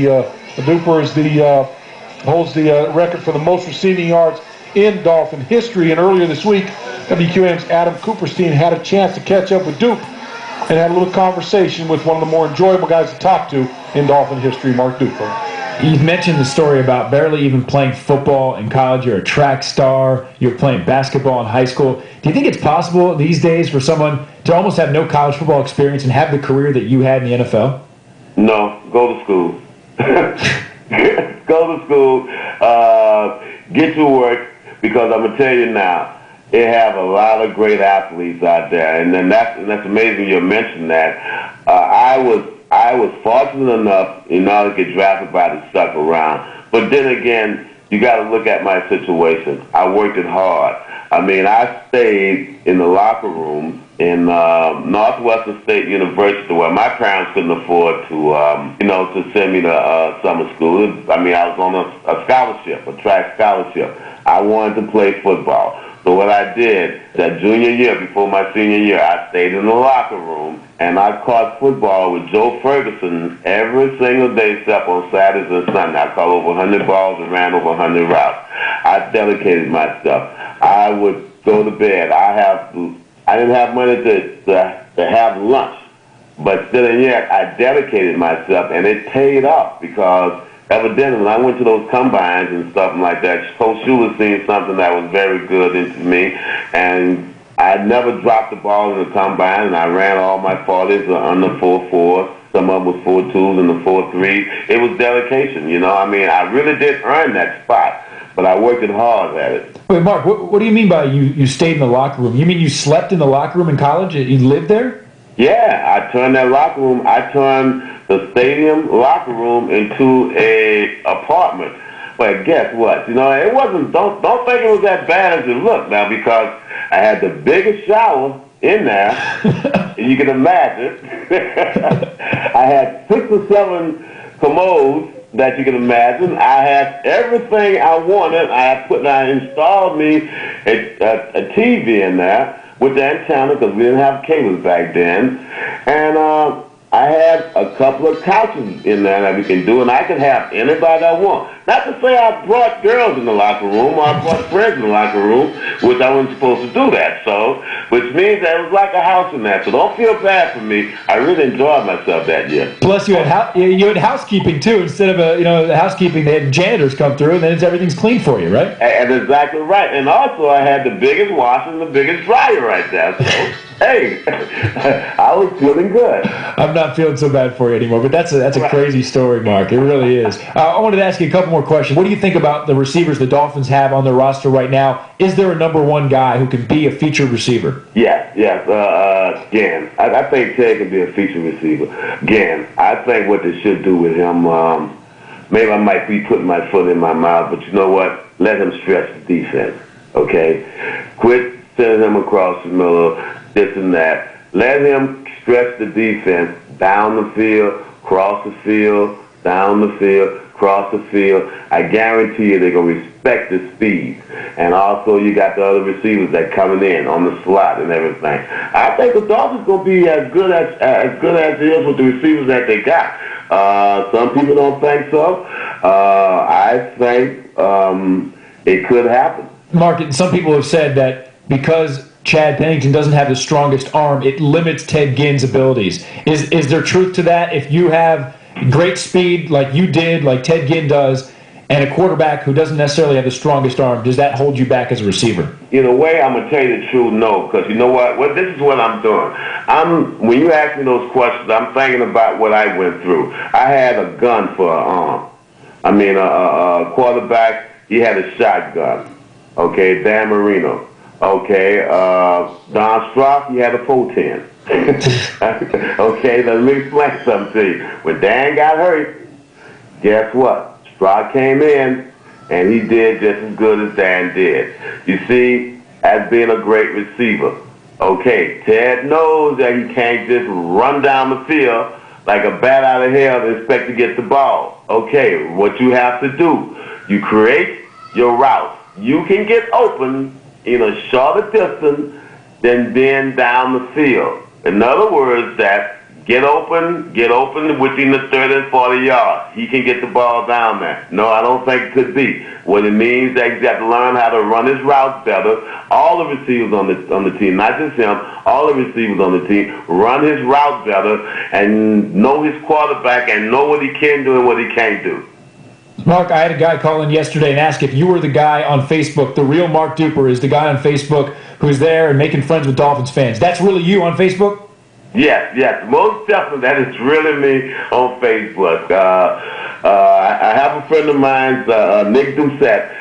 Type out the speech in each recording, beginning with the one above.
Duper is holds the record for the most receiving yards in Dolphin history. And earlier this week, WQAM's Adam Kuperstein had a chance to catch up with Dupe and had a little conversation with one of the more enjoyable guys to talk to in Dolphin history, Mark Duper. You mentioned the story about barely even playing football in college. You're a track star. You're playing basketball in high school. Do you think it's possible these days for someone to almost have no college football experience and have the career that you had in the NFL? No. Go to school. Go to school. Get to work, because I'm going to tell you now, they have a lot of great athletes out there. And then that's amazing you mentioned that. I was fortunate enough, to get drafted by the stuck around. But then again, you got to look at my situation. I worked it hard. I mean, I stayed in the locker room in Northwestern State University, where my parents couldn't afford to send me to summer school. I mean, I was on a scholarship, a track scholarship. I wanted to play football. So what I did, that junior year, before my senior year, I stayed in the locker room, and I caught football with Joe Ferguson every single day except on Saturdays and Sundays. I caught over 100 balls and ran over 100 routes. I dedicated myself. I would go to bed. I didn't have money to have lunch, but still and yet I dedicated myself, and it paid off, because evidently, when I went to those combines and stuff like that, Coach Schuler seen something that was very good into me, and I never dropped the ball in the combine, and I ran all my 40s under 4.4s. Some of them was 4.2s and the 4.3s. It was dedication, I mean, I really did earn that spot, but I worked it hard at it. Wait, Mark, what do you mean by you stayed in the locker room? You mean you slept in the locker room in college? You lived there? Yeah, I turned the stadium locker room into a apartment. But guess what? It wasn't. Don't think it was that bad as it looked now, because I had the biggest shower in there. You can imagine. I had 6 or 7 commodes that you can imagine. I had everything I wanted. I installed me a TV in there with the antenna, because we didn't have cables back then, and I had a couple of couches in there that we can do, and I could have anybody I want. Not to say I brought girls in the locker room or I brought friends in the locker room, which I wasn't supposed to do that. So, which means that it was like a house in there. So don't feel bad for me. I really enjoyed myself that year. Plus, you had housekeeping too. Instead of housekeeping, they had janitors come through, and then everything's clean for you, right? And exactly right. And also, I had the biggest washer and the biggest dryer right there. So. Hey, I was feeling good. I'm not feeling so bad for you anymore, but that's a crazy story, Mark. It really is. I wanted to ask you a couple more questions. What do you think about the receivers the Dolphins have on their roster right now? Is there a number one guy who can be a featured receiver? Yes. Again, I think Ted can be a featured receiver. Again, I think what they should do with him, maybe I might be putting my foot in my mouth, but you know what? Let him stretch the defense, okay? Quit sending him across the middle, this and that. Let him stretch the defense down the field, cross the field, down the field, cross the field. I guarantee you they're going to respect the speed. And also you got the other receivers that coming in on the slot and everything. I think the Dolphins going to be as good as it is with the receivers that they got. Some people don't think so. I think it could happen. Mark, some people have said that because Chad Pennington doesn't have the strongest arm, it limits Ted Ginn's abilities. Is there truth to that? If you have great speed like you did, like Ted Ginn does, and a quarterback who doesn't necessarily have the strongest arm, does that hold you back as a receiver? In a way, I'm going to tell you the truth, no, because you know what? Well, this is what I'm doing. When you ask me those questions, I'm thinking about what I went through. I had a gun for an arm. I mean, a quarterback, he had a shotgun. Okay, Dan Marino. Okay, Don Strock, he had a 410. Okay, let me explain something to you. When Dan got hurt, guess what? Strock came in, and he did just as good as Dan did. You see, as being a great receiver, okay, Ted knows that he can't just run down the field like a bat out of hell and expect to get the ball. Okay, what you have to do, you create your route. You can get open in a shorter distance than being down the field. In other words, that get open within the 30 and 40 yards. He can get the ball down there. No, I don't think it could be. What it means that he's got to learn how to run his routes better. All the receivers on the team, not just him, all the receivers on the team, run his route better and know his quarterback and know what he can do and what he can't do. Mark, I had a guy call in yesterday and ask if you were the guy on Facebook. The real Mark Duper is the guy on Facebook who's there and making friends with Dolphins fans. That's really you on Facebook? Yes, most definitely. That is really me on Facebook. I have a friend of mine, Nick Doucette.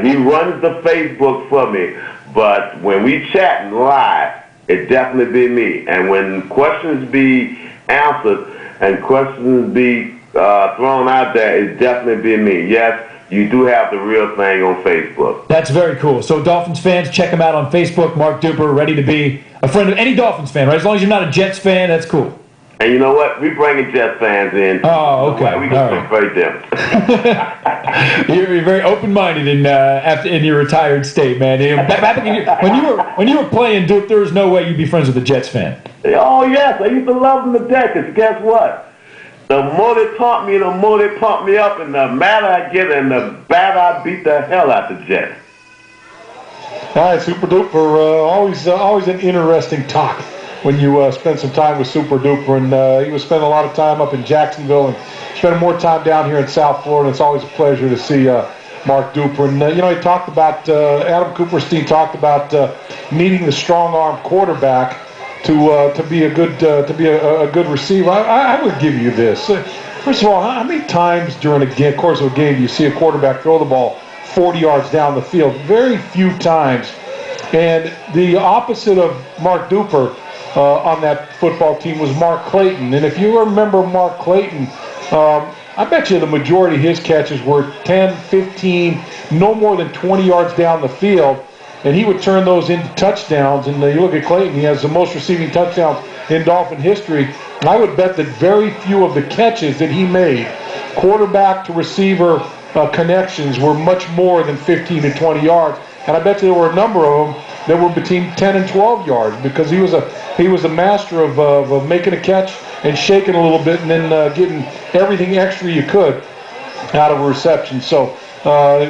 He runs the Facebook for me. But when we chat and live, it definitely be me. And when questions be answered and questions be thrown out there, it definitely be me. Yes, you do have the real thing on Facebook. That's very cool. So Dolphins fans, check him out on Facebook. Mark Duper, ready to be a friend of any Dolphins fan, right? As long as you're not a Jets fan, that's cool. And you know what? We bringing Jets fans in. Oh, okay. We can celebrate them. You're very open-minded in your retired state, man. When you were playing Duke, there was no way you'd be friends with a Jets fan. Oh yes, I used to love them to death. Cause guess what? The more they taunt me, the more they pump me up, and the madder I get, and the badder I beat the hell out the Jets. All right, Super Duper, always an interesting talk when you spend some time with Super Duper, and he was spending a lot of time up in Jacksonville and spending more time down here in South Florida. It's always a pleasure to see Mark Duper, and he talked about Adam Kuperstein talked about needing the strong arm quarterback to be a good receiver. I would give you this. First of all, how many times during the course of a game do you see a quarterback throw the ball 40 yards down the field? Very few times. And the opposite of Mark Duper on that football team was Mark Clayton. And if you remember Mark Clayton, I bet you the majority of his catches were 10, 15, no more than 20 yards down the field. And he would turn those into touchdowns. And you look at Clayton, he has the most receiving touchdowns in Dolphin history. And I would bet that very few of the catches that he made, quarterback to receiver connections, were much more than 15 to 20 yards. And I bet you there were a number of them that were between 10 and 12 yards, because he was a master of making a catch and shaking a little bit and then getting everything extra you could out of a reception. So